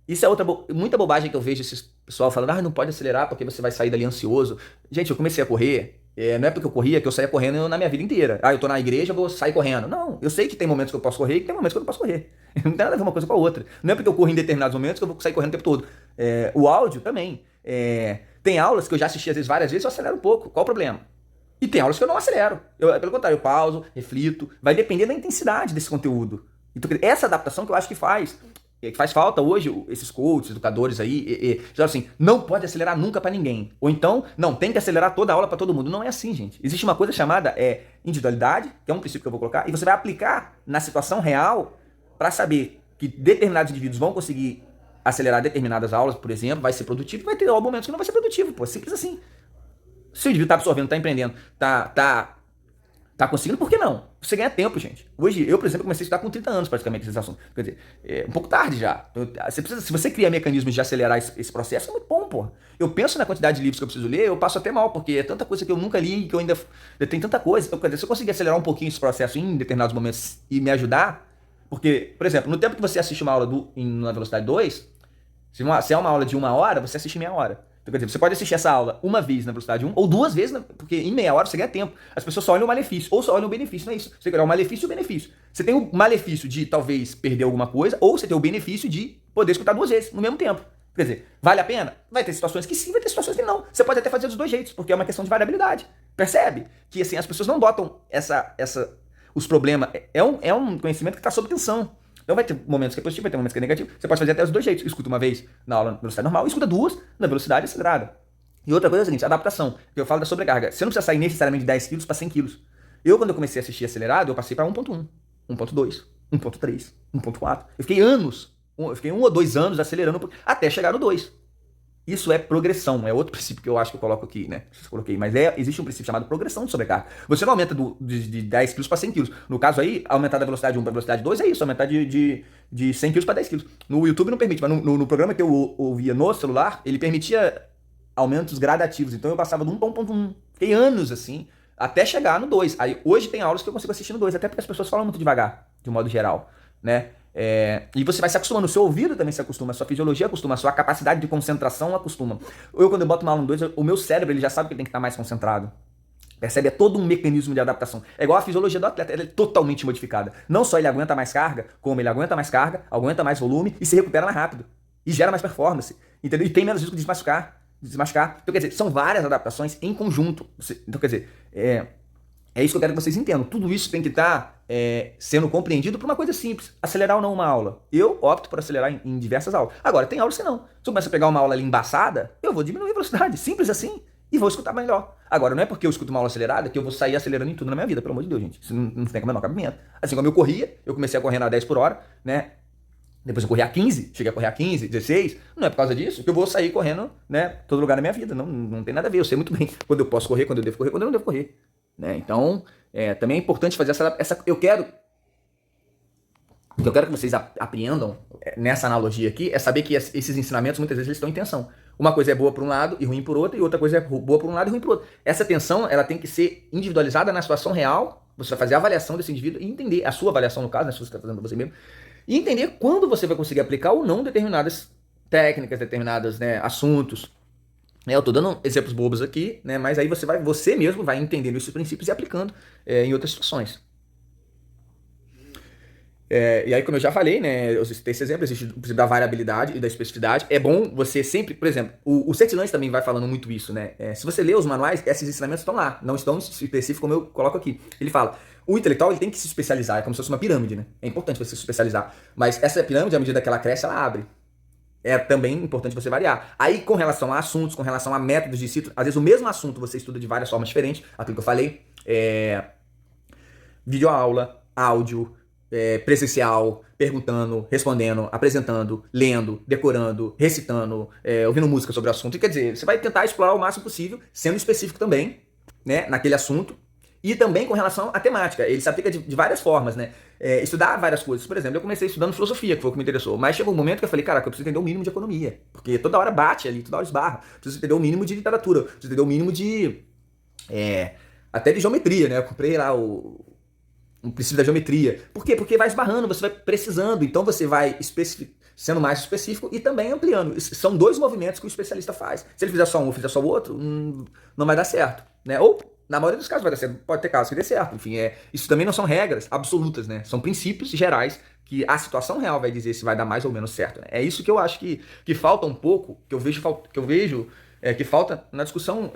Isso é muita bobagem que eu vejo esses pessoal falando, não pode acelerar porque você vai sair dali ansioso. Gente, eu comecei a correr, não é porque eu corria que eu saía correndo na minha vida inteira. Eu tô na igreja, eu vou sair correndo. Não, eu sei que tem momentos que eu posso correr e que tem momentos que eu não posso correr. Não tem nada a ver uma coisa com a outra. Não é porque eu corro em determinados momentos que eu vou sair correndo o tempo todo. O áudio também. Tem aulas que eu já assisti às vezes várias vezes, eu acelero um pouco. Qual o problema? E tem aulas que eu não acelero. Pelo contrário, eu pauso, reflito. Vai depender da intensidade desse conteúdo. Então, essa adaptação que eu acho que faz falta hoje, esses coaches, educadores aí, já assim, não pode acelerar nunca para ninguém. Ou então, não, tem que acelerar toda a aula para todo mundo. Não é assim, gente. Existe uma coisa chamada individualidade, que é um princípio que eu vou colocar, e você vai aplicar na situação real para saber que determinados indivíduos vão conseguir acelerar determinadas aulas, por exemplo, vai ser produtivo, vai ter momentos que não vai ser produtivo, pô, simples assim. Se o indivíduo tá absorvendo, tá empreendendo, tá conseguindo, por que não? Você ganha tempo, gente. Hoje, eu, por exemplo, comecei a estudar com 30 anos praticamente esse assunto. Quer dizer, um pouco tarde já. Se você cria mecanismos de acelerar esse processo, é muito bom, pô. Eu penso na quantidade de livros que eu preciso ler, eu passo até mal, porque é tanta coisa que eu nunca li, que eu ainda tem tanta coisa. Então, quer dizer, se eu conseguir acelerar um pouquinho esse processo em determinados momentos e me ajudar, porque, por exemplo, no tempo que você assiste uma aula na velocidade 2, se é uma aula de 1 hora, você assiste meia hora. Então, quer dizer, você pode assistir essa aula uma vez na velocidade 1 ou 2 vezes, porque em meia hora você ganha tempo. As pessoas só olham o malefício, ou só olham o benefício, não é isso. Você tem que olhar o malefício e o benefício. Você tem o malefício de talvez perder alguma coisa, ou você tem o benefício de poder escutar 2 vezes no mesmo tempo. Quer dizer, vale a pena? Vai ter situações que sim, vai ter situações que não. Você pode até fazer dos 2 jeitos, porque é uma questão de variabilidade. Percebe? Que assim, as pessoas não botam os problemas. É um conhecimento que está sob tensão. Então vai ter momentos que é positivo, vai ter momentos que é negativo. Você pode fazer até os 2 jeitos. Escuta uma vez na aula na velocidade normal e escuta 2 na velocidade acelerada. E outra coisa é a seguinte, adaptação, que eu falo da sobrecarga. Você não precisa sair necessariamente de 10 quilos para 100 quilos. Quando eu comecei a assistir acelerado, eu passei para 1.1, 1.2, 1.3, 1.4. Eu fiquei 1 ou 2 anos acelerando até chegar no 2. Isso é progressão, é outro princípio que eu acho que eu coloco aqui, né? Mas existe um princípio chamado progressão de sobrecarga. Você não aumenta de 10 quilos para 100 quilos. No caso aí, aumentar da velocidade 1 para velocidade 2 é isso, aumentar de 100 quilos para 10 quilos. No YouTube não permite, mas no programa que eu ouvia no celular, ele permitia aumentos gradativos. Então eu passava do 1 para 1.1. Fiquei anos assim, até chegar no 2. Aí hoje tem aulas que eu consigo assistir no 2, até porque as pessoas falam muito devagar, de um modo geral, né? E você vai se acostumando, o seu ouvido também se acostuma, a sua fisiologia acostuma, a sua capacidade de concentração acostuma. Quando eu boto uma aula no 2, o meu cérebro ele já sabe que ele tem que estar mais concentrado. Percebe? É todo um mecanismo de adaptação. É igual a fisiologia do atleta, ela é totalmente modificada. Não só ele aguenta mais carga, como ele aguenta mais carga, aguenta mais volume e se recupera mais rápido. E gera mais performance. Entendeu? E tem menos risco de desmachucar. Então, quer dizer, são várias adaptações em conjunto. Então, quer dizer, é isso que eu quero que vocês entendam. Tudo isso tem que estar sendo compreendido por uma coisa simples. Acelerar ou não uma aula. Eu opto por acelerar em diversas aulas. Agora, tem aulas que não. Se eu começar a pegar uma aula ali embaçada, eu vou diminuir a velocidade. Simples assim. E vou escutar melhor. Agora, não é porque eu escuto uma aula acelerada que eu vou sair acelerando em tudo na minha vida. Pelo amor de Deus, gente. Isso não tem o menor cabimento. Assim como eu corria, eu comecei a correr a 10 por hora, né? Depois eu corri a 15, cheguei a correr a 15, 16. Não é por causa disso que eu vou sair correndo, né, todo lugar da minha vida. Não tem nada a ver. Eu sei muito bem quando eu posso correr, quando eu devo correr, quando eu não devo correr. Né? Então, também é importante fazer essa. O que eu quero que vocês apreendam nessa analogia aqui é saber que esses ensinamentos muitas vezes eles estão em tensão. Uma coisa é boa por um lado e ruim por outro, e outra coisa é boa por um lado e ruim por outro. Essa tensão ela tem que ser individualizada na situação real. Você vai fazer a avaliação desse indivíduo e entender a sua avaliação no caso, né, se você está fazendo para você mesmo. E entender quando você vai conseguir aplicar ou não determinadas técnicas, determinados, né, assuntos. Eu tô dando exemplos bobos aqui, né, mas aí você mesmo vai entendendo esses princípios e aplicando em outras situações. E aí, como eu já falei, né, eu citei esse exemplo, existe o princípio da variabilidade e da especificidade. É bom você sempre, por exemplo, o Sertilante também vai falando muito isso, né? Se você lê os manuais, esses ensinamentos estão lá, não estão específicos como eu coloco aqui. Ele fala, o intelectual ele tem que se especializar, é como se fosse uma pirâmide, né? É importante você se especializar. Mas essa pirâmide, à medida que ela cresce, ela abre. É também importante você variar. Aí, com relação a assuntos, com relação a métodos de ensino, às vezes o mesmo assunto você estuda de várias formas diferentes, aquilo que eu falei, videoaula, áudio, presencial, perguntando, respondendo, apresentando, lendo, decorando, recitando, ouvindo música sobre o assunto. E, quer dizer, você vai tentar explorar o máximo possível, sendo específico também, né, naquele assunto. E também com relação à temática. Ele se aplica de várias formas, né? Estudar várias coisas. Por exemplo, eu comecei estudando filosofia, que foi o que me interessou. Mas chegou um momento que eu falei, cara, eu preciso entender o mínimo de economia. Porque toda hora bate ali, toda hora esbarra. Preciso entender o mínimo de literatura. Preciso entender o mínimo de... até de geometria, né? Eu comprei lá um princípio da geometria. Por quê? Porque vai esbarrando, você vai precisando. Então você vai sendo mais específico e também ampliando. São dois movimentos que o especialista faz. Se ele fizer só um ou fizer só o outro, não vai dar certo, né? Ou, na maioria dos casos vai dar certo. Pode ter casos que dê certo. Enfim, isso também não são regras absolutas, né? São princípios gerais que a situação real vai dizer se vai dar mais ou menos certo, né? É isso que eu acho que falta um pouco, que eu vejo que falta na discussão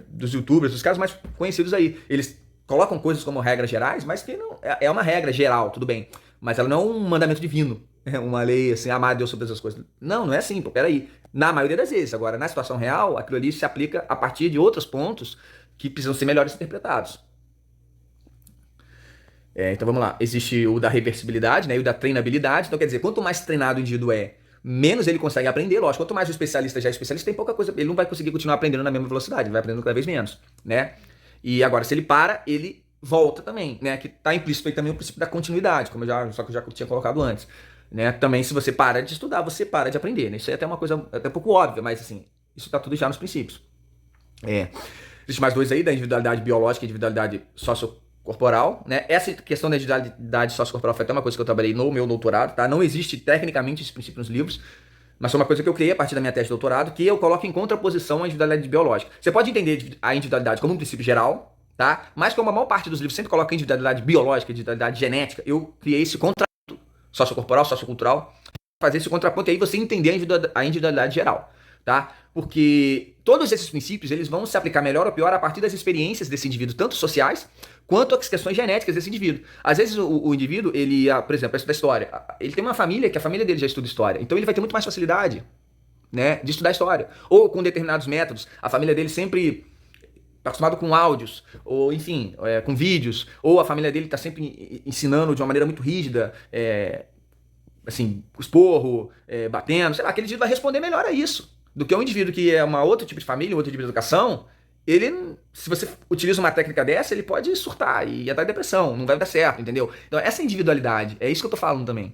dos youtubers, dos caras mais conhecidos aí. Eles colocam coisas como regras gerais, mas que não é uma regra geral, tudo bem. Mas ela não é um mandamento divino, é uma lei assim, amar a Deus sobre todas as coisas. Não, não é assim, pô, peraí. Na maioria das vezes. Agora, na situação real, aquilo ali se aplica a partir de outros pontos que precisam ser melhores interpretados. Então vamos lá. Existe o da reversibilidade, né, e o da treinabilidade. Então quer dizer, quanto mais treinado o indivíduo menos ele consegue aprender. Lógico, quanto mais o especialista já é especialista, tem pouca coisa, ele não vai conseguir continuar aprendendo na mesma velocidade, ele vai aprendendo cada vez menos, né? E agora, se ele para, ele volta também, né? Que está implícito aí também o princípio da continuidade, só que eu já tinha colocado antes. Né? Também, se você para de estudar, você para de aprender, né? Isso é até uma coisa até um pouco óbvia, mas assim, isso está tudo já nos princípios. Existe mais dois aí, da individualidade biológica e individualidade sociocorporal, né? Essa questão da individualidade sociocorporal foi até uma coisa que eu trabalhei no meu doutorado, tá? Não existe tecnicamente esse princípio nos livros, mas foi uma coisa que eu criei a partir da minha tese de doutorado, que eu coloco em contraposição à individualidade biológica. Você pode entender a individualidade como um princípio geral, tá? Mas como a maior parte dos livros sempre coloca individualidade biológica, individualidade genética, eu criei esse contraponto sociocorporal, sociocultural, fazer esse contraponto e aí você entender a individualidade geral, tá? Porque todos esses princípios, eles vão se aplicar melhor ou pior a partir das experiências desse indivíduo, tanto sociais, quanto as questões genéticas desse indivíduo. Às vezes o indivíduo, ele, por exemplo, estuda história, ele tem uma família que a família dele já estuda história, então ele vai ter muito mais facilidade, né, de estudar história. Ou com determinados métodos, a família dele sempre está acostumado com áudios, ou enfim, com vídeos, ou a família dele está sempre ensinando de uma maneira muito rígida, assim, esporro, batendo, sei lá, aquele indivíduo vai responder melhor a isso do que um indivíduo que é uma outro tipo de família, um outro tipo de educação. Ele, se você utiliza uma técnica dessa, ele pode surtar e entrar em depressão, não vai dar certo, entendeu? Então essa individualidade, é isso que eu tô falando também.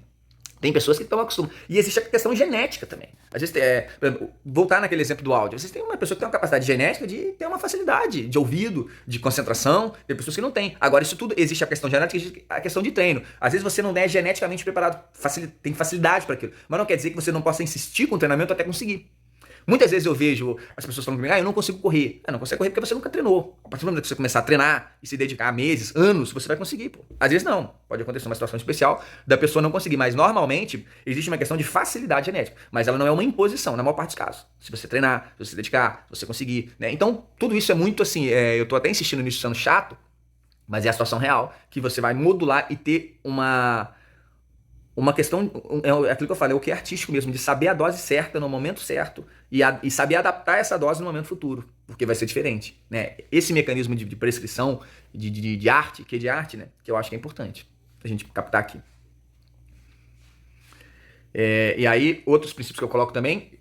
Tem pessoas que estão acostumadas. E existe a questão genética também. Às vezes, por exemplo, voltar naquele exemplo do áudio. Vocês têm uma pessoa que tem uma capacidade genética de ter uma facilidade de ouvido, de concentração. Tem pessoas que não têm. Agora, isso tudo, existe a questão genética e existe a questão de treino. Às vezes você não é geneticamente preparado, tem facilidade para aquilo. Mas não quer dizer que você não possa insistir com o treinamento até conseguir. Muitas vezes eu vejo as pessoas falando comigo, eu não consigo correr. Não consegue correr porque você nunca treinou. A partir do momento que você começar a treinar e se dedicar a meses, anos, você vai conseguir, pô. Às vezes não. Pode acontecer uma situação especial da pessoa não conseguir. Mas normalmente existe uma questão de facilidade genética. Mas ela não é uma imposição, na maior parte dos casos. Se você treinar, se você se dedicar, se você conseguir, né? Então, tudo isso é muito assim, eu tô até insistindo nisso sendo chato, mas é a situação real que você vai modular e ter uma questão, é aquilo que eu falei, o que é artístico mesmo, de saber a dose certa no momento certo e saber adaptar essa dose no momento futuro, porque vai ser diferente, né? Esse mecanismo de prescrição, de arte, que é de arte, né? Que eu acho que é importante a gente captar aqui. E aí, outros princípios que eu coloco também,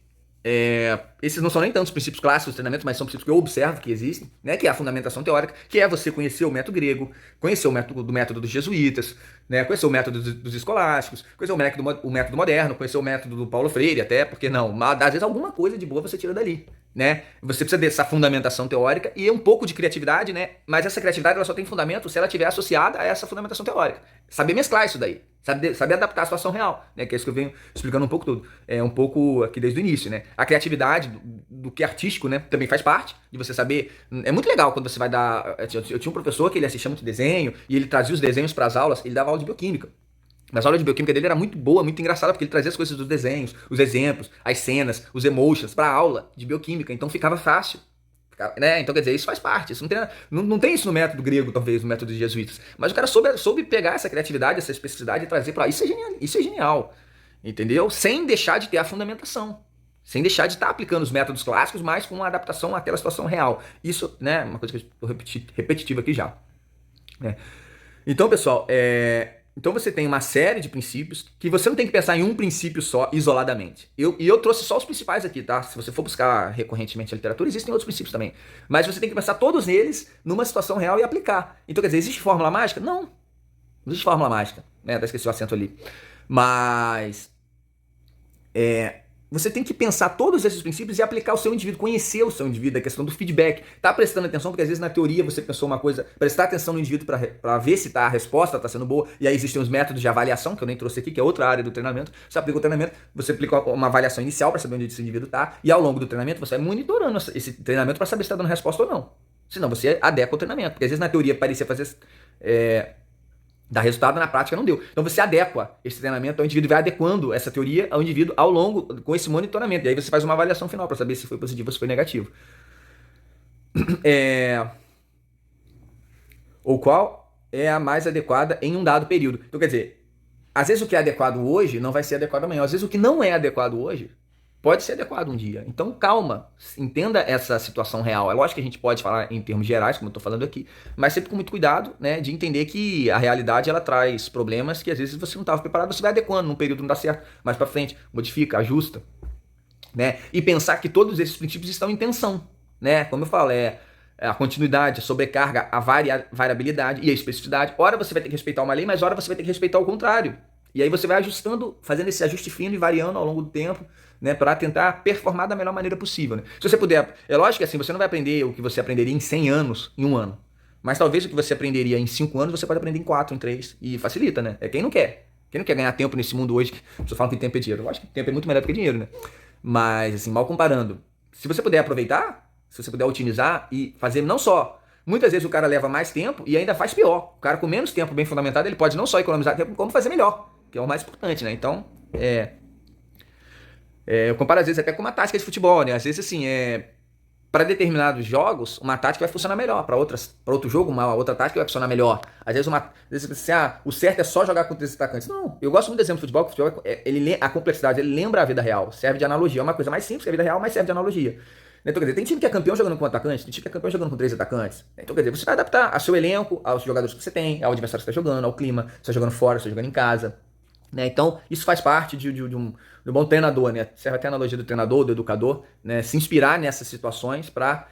esses não são nem tantos princípios clássicos do treinamento, mas são princípios que eu observo que existem, né? Que é a fundamentação teórica, que é você conhecer o método grego, conhecer o método dos jesuítas, né? Conhecer o método dos escolásticos, conhecer o método moderno, conhecer o método do Paulo Freire, até, porque não, às vezes alguma coisa de boa você tira dali, né? Você precisa dessa fundamentação teórica e um pouco de criatividade, né? Mas essa criatividade ela só tem fundamento se ela estiver associada a essa fundamentação teórica. Saber mesclar isso daí. Saber adaptar a situação real, né? Que é isso que eu venho explicando um pouco tudo. É um pouco aqui desde o início, né? A criatividade do que é artístico, né? Também faz parte de você saber. É muito legal quando você vai dar. Eu tinha um professor que ele assistia muito desenho e ele trazia os desenhos para as aulas, ele dava aula de bioquímica. Mas a aula de bioquímica dele era muito boa, muito engraçada, porque ele trazia as coisas dos desenhos, os exemplos, as cenas, os emotions para a aula de bioquímica. Então ficava fácil. Né? Então, quer dizer, isso faz parte. Isso não tem isso no método grego, talvez, no método dos jesuítas. Mas o cara soube pegar essa criatividade, essa especificidade e trazer para isso. Isso é genial. Entendeu? Sem deixar de ter a fundamentação. Sem deixar de estar aplicando os métodos clássicos, mas com uma adaptação àquela situação real. Isso, né? Uma coisa que eu estou repetitivo aqui já. Né? Então, pessoal, então você tem uma série de princípios que você não tem que pensar em um princípio só, isoladamente. Eu trouxe só os principais aqui, tá? Se você for buscar recorrentemente a literatura, existem outros princípios também. Mas você tem que pensar todos eles numa situação real e aplicar. Então, quer dizer, existe fórmula mágica? Não. Não existe fórmula mágica. Né? Até esqueci o acento ali. Mas você tem que pensar todos esses princípios e aplicar o seu indivíduo, conhecer o seu indivíduo, a questão do feedback. Tá prestando atenção, porque às vezes na teoria você pensou uma coisa, prestar atenção no indivíduo para ver se a resposta está sendo boa, e aí existem os métodos de avaliação, que eu nem trouxe aqui, que é outra área do treinamento. Você aplica o treinamento, você aplica uma avaliação inicial para saber onde esse indivíduo está, e ao longo do treinamento você vai monitorando esse treinamento para saber se está dando resposta ou não. Senão você adequa o treinamento, porque às vezes na teoria parecia fazer... dar resultado, na prática não deu. Então você adequa esse treinamento ao indivíduo, vai adequando essa teoria ao indivíduo ao longo, com esse monitoramento. E aí você faz uma avaliação final para saber se foi positivo ou se foi negativo. Ou qual é a mais adequada em um dado período. Então quer dizer, às vezes o que é adequado hoje não vai ser adequado amanhã. Às vezes o que não é adequado hoje pode ser adequado um dia. Então calma, entenda essa situação real. É lógico que a gente pode falar em termos gerais, como eu estou falando aqui, mas sempre com muito cuidado, né, de entender que a realidade ela traz problemas que às vezes você não estava preparado, você vai adequando, num período não dá certo, mais para frente, modifica, ajusta, né, e pensar que todos esses princípios estão em tensão, né, como eu falo, a continuidade, a sobrecarga, a variabilidade e a especificidade. Ora você vai ter que respeitar uma lei, mas ora você vai ter que respeitar o contrário. E aí você vai ajustando, fazendo esse ajuste fino e variando ao longo do tempo, né, para tentar performar da melhor maneira possível. Né? Se você puder, é lógico que assim, você não vai aprender o que você aprenderia em 100 anos, em um ano. Mas talvez o que você aprenderia em 5 anos, você pode aprender em 4, em 3. E facilita, né? É quem não quer. Quem não quer ganhar tempo nesse mundo hoje, que as pessoas falam que tempo é dinheiro. Eu acho que tempo é muito melhor do que dinheiro, né? Mas, assim, mal comparando, se você puder aproveitar, se você puder otimizar e fazer não só... Muitas vezes o cara leva mais tempo e ainda faz pior. O cara com menos tempo bem fundamentado, ele pode não só economizar tempo, como fazer melhor. Que é o mais importante, né? Então, eu comparo às vezes até com uma tática de futebol, né? Às vezes, assim, para determinados jogos, uma tática vai funcionar melhor. Para outro jogo, uma outra tática vai funcionar melhor. Às vezes, assim, o certo é só jogar contra esses atacantes. Não, eu gosto muito do exemplo do futebol, que o futebol, a complexidade, ele lembra a vida real. Serve de analogia. É uma coisa mais simples que a vida real, mas serve de analogia. Então, quer dizer, tem time que é campeão jogando com atacantes, tem time que é campeão jogando com 3 atacantes. Então, quer dizer, você vai adaptar ao seu elenco, aos jogadores que você tem, ao adversário que você está jogando, ao clima, se você está jogando fora, se você está jogando em casa. Né? Então, isso faz parte de um bom treinador, né? Serve até a analogia do treinador, do educador, né? Se inspirar nessas situações para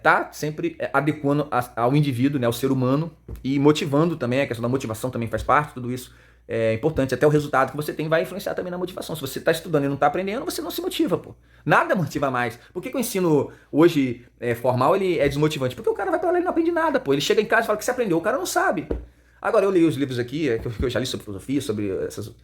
tá sempre adequando ao indivíduo, né? Ao ser humano, e motivando também, a questão da motivação também faz parte, tudo isso é importante. Até o resultado que você tem vai influenciar também na motivação. Se você está estudando e não está aprendendo, você não se motiva, pô. Nada motiva mais. Por que o ensino hoje formal ele é desmotivante? Porque o cara vai para lá e não aprende nada, pô. Ele chega em casa e fala que você aprendeu, o cara não sabe. Agora eu li os livros aqui, que eu já li sobre filosofia, sobre essas...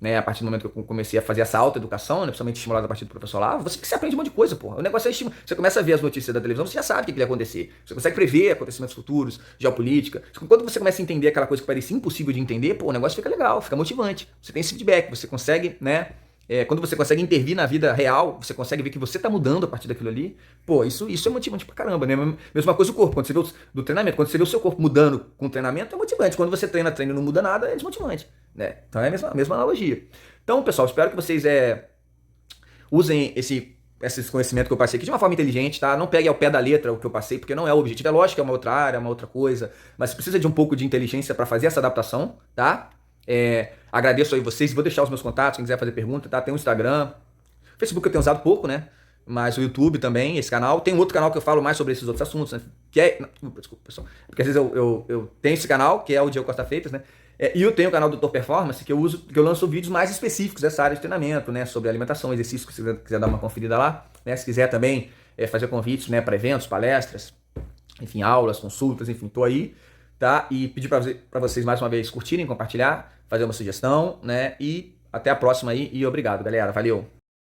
Né, a partir do momento que eu comecei a fazer essa autoeducação, né, principalmente estimulada a partir do professor lá, você aprende um monte de coisa, porra. O negócio é estimular. Você começa a ver as notícias da televisão, você já sabe o que vai acontecer. Você consegue prever acontecimentos futuros, geopolítica. Quando você começa a entender aquela coisa que parecia impossível de entender, pô, o negócio fica legal, fica motivante. Você tem esse feedback, você consegue, né? Quando você consegue intervir na vida real, você consegue ver que você tá mudando a partir daquilo ali, pô, isso é motivante pra caramba, né? Mesma coisa o corpo, quando você vê do treinamento, quando você vê o seu corpo mudando com o treinamento, é motivante. Quando você treina e não muda nada, é desmotivante, né? Então é a mesma analogia. Então, pessoal, espero que vocês usem esses conhecimentos que eu passei aqui de uma forma inteligente, tá? Não pegue ao pé da letra o que eu passei, porque não é o objetivo. É lógico que é uma outra área, é uma outra coisa, mas precisa de um pouco de inteligência para fazer essa adaptação, tá? Agradeço aí vocês, vou deixar os meus contatos, quem quiser fazer pergunta, tá? Tem o Instagram, o Facebook eu tenho usado pouco, né? Mas o YouTube também, esse canal. Tem um outro canal que eu falo mais sobre esses outros assuntos, né? Desculpa, pessoal. Porque às vezes eu tenho esse canal, que é o Diego Costa Freitas, né? E eu tenho o canal Doutor Performance, que eu lanço vídeos mais específicos dessa área de treinamento, né? Sobre alimentação, exercício, se você quiser dar uma conferida lá, né? Se quiser também fazer convites, né, para eventos, palestras, enfim, aulas, consultas, enfim, tô aí, tá? E pedir para vocês mais uma vez curtirem, compartilhar, fazer uma sugestão, né? E até a próxima aí e obrigado, galera. Valeu!